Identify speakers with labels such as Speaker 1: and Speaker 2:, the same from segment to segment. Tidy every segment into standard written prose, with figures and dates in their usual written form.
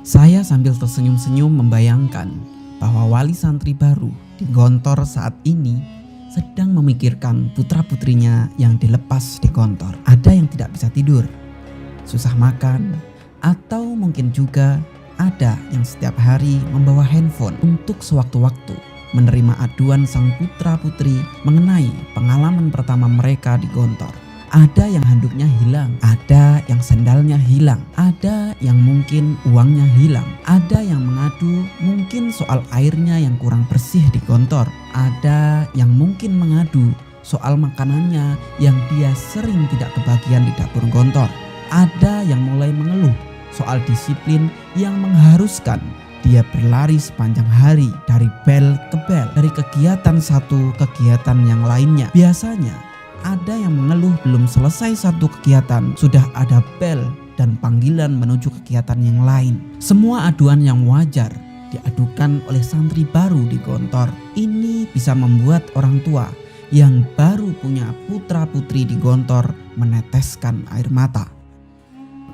Speaker 1: Saya sambil tersenyum-senyum membayangkan bahwa wali santri baru di Gontor saat ini sedang memikirkan putra-putrinya yang dilepas di Gontor. Ada yang tidak bisa tidur, susah makan, atau mungkin juga ada yang setiap hari membawa handphone untuk sewaktu-waktu menerima aduan sang putra-putri mengenai pengalaman pertama mereka di Gontor. Ada yang handuknya hilang, ada yang sendalnya hilang, ada yang mungkin uangnya hilang, ada yang mengadu mungkin soal airnya yang kurang bersih di Gontor, ada yang mungkin mengadu soal makanannya yang dia sering tidak kebagian di dapur Gontor, ada yang mulai mengeluh soal disiplin yang mengharuskan dia berlari sepanjang hari dari bel ke bel, dari kegiatan satu ke kegiatan yang lainnya. Biasanya ada yang mengeluh belum selesai satu kegiatan sudah ada bel dan panggilan menuju kegiatan yang lain. Semua aduan yang wajar diadukan oleh santri baru di Gontor. Ini bisa membuat orang tua yang baru punya putra putri di Gontor meneteskan air mata.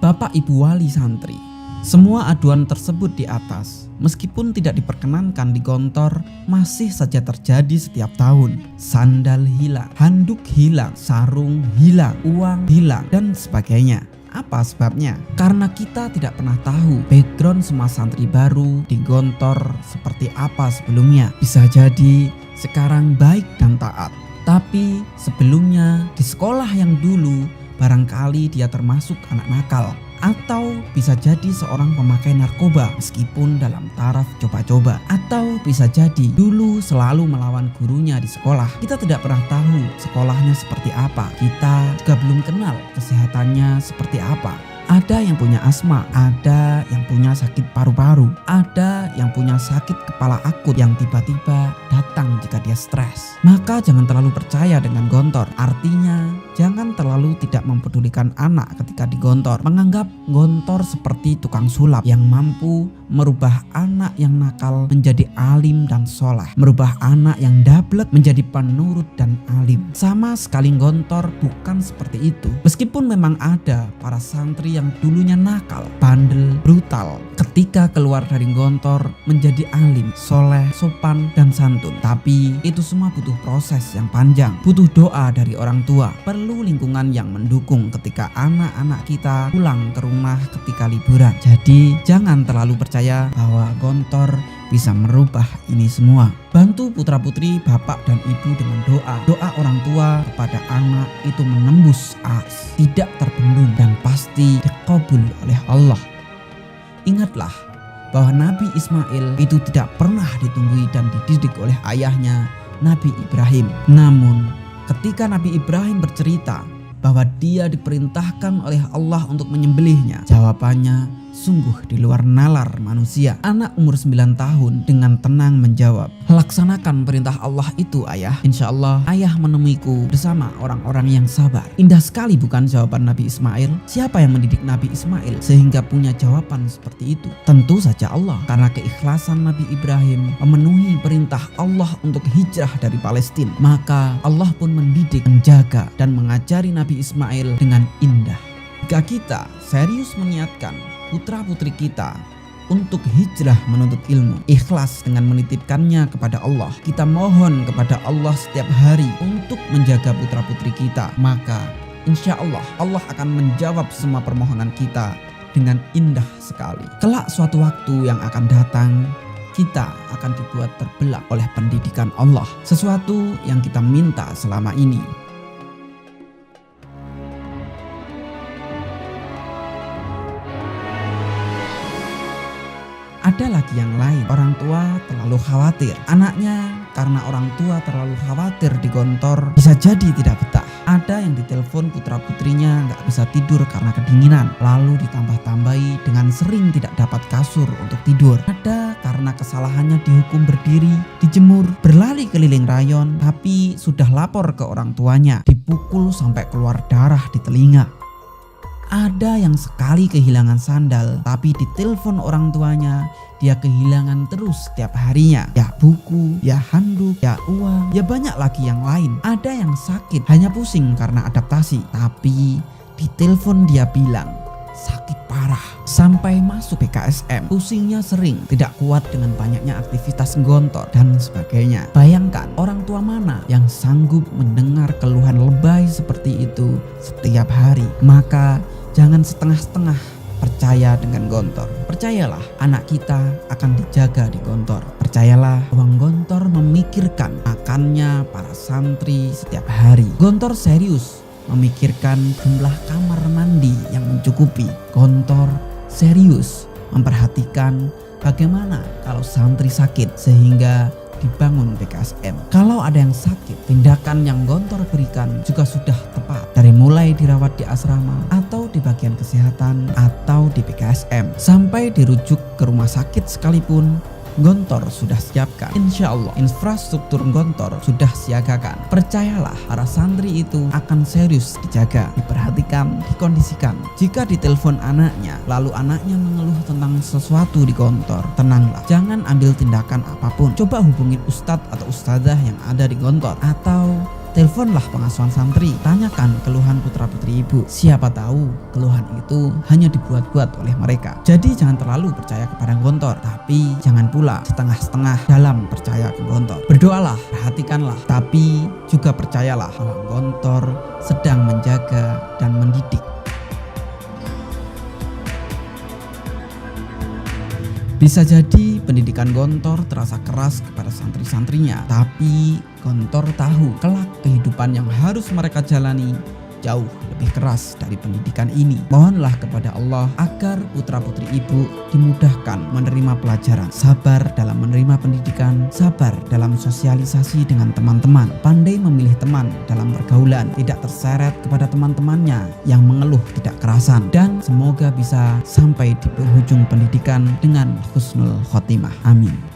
Speaker 1: Bapak Ibu wali santri, semua aduan tersebut di atas meskipun tidak diperkenankan di Gontor masih saja terjadi setiap tahun. Sandal hilang, handuk hilang, sarung hilang, uang hilang, dan sebagainya. Apa sebabnya? Karena kita tidak pernah tahu background semua santri baru di Gontor seperti apa sebelumnya. Bisa jadi sekarang baik dan taat, tapi sebelumnya di sekolah yang dulu barangkali dia termasuk anak nakal. Atau bisa jadi seorang pemakai narkoba meskipun dalam taraf coba-coba. Atau bisa jadi dulu selalu melawan gurunya di sekolah. Kita tidak pernah tahu sekolahnya seperti apa. Kita juga belum kenal kesehatannya seperti apa. Ada yang punya asma, ada yang punya sakit paru-paru, ada yang punya sakit kepala akut yang tiba-tiba datang jika dia stres. Maka jangan terlalu percaya dengan Gontor. Artinya jangan terlalu tidak mempedulikan anak ketika di Gontor. Menganggap Gontor seperti tukang sulap yang mampu merubah anak yang nakal menjadi alim dan soleh, merubah anak yang dablek menjadi penurut dan alim. Sama sekali Gontor bukan seperti itu. Meskipun memang ada para santri yang dulunya nakal, bandel, brutal, ketika keluar dari Gontor menjadi alim, soleh, sopan, dan santun. Tapi itu semua butuh proses yang panjang, butuh doa dari orang tua, perlu lingkungan yang mendukung ketika anak-anak kita pulang ke rumah ketika liburan. Jadi jangan terlalu percaya bahwa Gontor bisa merubah ini semua. Bantu putra-putri bapak dan ibu dengan doa. Doa orang tua kepada anak itu menembus ars, tidak terbendung dan pasti dikabul oleh Allah. Ingatlah bahwa Nabi Ismail itu tidak pernah ditunggui dan dididik oleh ayahnya Nabi Ibrahim. Namun ketika Nabi Ibrahim bercerita bahwa dia diperintahkan oleh Allah untuk menyembelihnya, jawabannya sungguh di luar nalar manusia. Anak umur 9 tahun dengan tenang menjawab, "Laksanakan perintah Allah itu ayah. Insya Allah ayah menemuiku bersama orang-orang yang sabar." Indah sekali bukan jawaban Nabi Ismail? Siapa yang mendidik Nabi Ismail sehingga punya jawaban seperti itu? Tentu saja Allah. Karena keikhlasan Nabi Ibrahim memenuhi perintah Allah untuk hijrah dari Palestina, maka Allah pun mendidik, menjaga, dan mengajari Nabi Ismail dengan indah. Jika kita serius meniatkan putra-putri kita untuk hijrah menuntut ilmu, ikhlas dengan menitipkannya kepada Allah, kita mohon kepada Allah setiap hari untuk menjaga putra-putri kita, maka insya Allah Allah akan menjawab semua permohonan kita dengan indah sekali. Kelak suatu waktu yang akan datang, kita akan dibuat terbelah oleh pendidikan Allah, sesuatu yang kita minta selama ini. Ada lagi yang lain, orang tua terlalu khawatir anaknya. Karena orang tua terlalu khawatir di Gontor, bisa jadi tidak betah. Ada yang ditelepon putra-putrinya gak bisa tidur karena kedinginan, lalu ditambah-tambahi dengan sering tidak dapat kasur untuk tidur. Ada karena kesalahannya dihukum berdiri, dijemur, berlari keliling rayon, tapi sudah lapor ke orang tuanya, dipukul sampai keluar darah di telinga. Ada yang sekali kehilangan sandal, tapi ditelepon orang tuanya, dia kehilangan terus setiap harinya. Ya buku, ya handuk, ya uang, ya banyak lagi yang lain. Ada yang sakit, hanya pusing karena adaptasi, tapi ditelepon dia bilang sakit parah. Sampai sampai masuk PKSM. Pusingnya sering, tidak kuat dengan banyaknya aktivitas Gontor dan sebagainya. Bayangkan orang tua mana yang sanggup mendengar keluhan lebay seperti itu setiap hari. Maka jangan setengah-setengah percaya dengan Gontor. Percayalah, anak kita akan dijaga di Gontor. Percayalah bahwa Gontor memikirkan makannya para santri setiap hari. Gontor serius memikirkan jumlah kamar mandi yang mencukupi. Gontor serius memperhatikan bagaimana kalau santri sakit sehingga dibangun PKSM. Kalau ada yang sakit, tindakan yang Gontor berikan juga sudah tepat. Dari mulai dirawat di asrama atau di bagian kesehatan atau di PKSM sampai dirujuk ke rumah sakit sekalipun, Gontor sudah siapkan. Insya Allah infrastruktur Gontor sudah siagakan. Percayalah, para santri itu akan serius dijaga, diperhatikan, dikondisikan. Jika ditelepon anaknya lalu anaknya mengeluh tentang sesuatu di Gontor, tenanglah, jangan ambil tindakan apapun. Coba hubungin ustadz atau ustadzah yang ada di Gontor, atau teleponlah pengasuhan santri, tanyakan keluhan putra-putri ibu. Siapa tahu keluhan itu hanya dibuat-buat oleh mereka. Jadi jangan terlalu percaya kepada Gontor, tapi jangan pula setengah-setengah dalam percaya ke Gontor. Berdoalah, perhatikanlah, tapi juga percayalah bahwa Gontor sedang menjaga dan mendidik. Bisa jadi pendidikan Gontor terasa keras kepada santri-santrinya, tapi Gontor tahu kelak kehidupan yang harus mereka jalani jauh lebih keras dari pendidikan ini. Mohonlah kepada Allah agar putra-putri ibu dimudahkan menerima pelajaran, sabar dalam menerima pendidikan, sabar dalam sosialisasi dengan teman-teman, pandai memilih teman dalam pergaulan, tidak terseret kepada teman-temannya yang mengeluh tidak kerasan, dan semoga bisa sampai di penghujung pendidikan dengan husnul khotimah. Amin.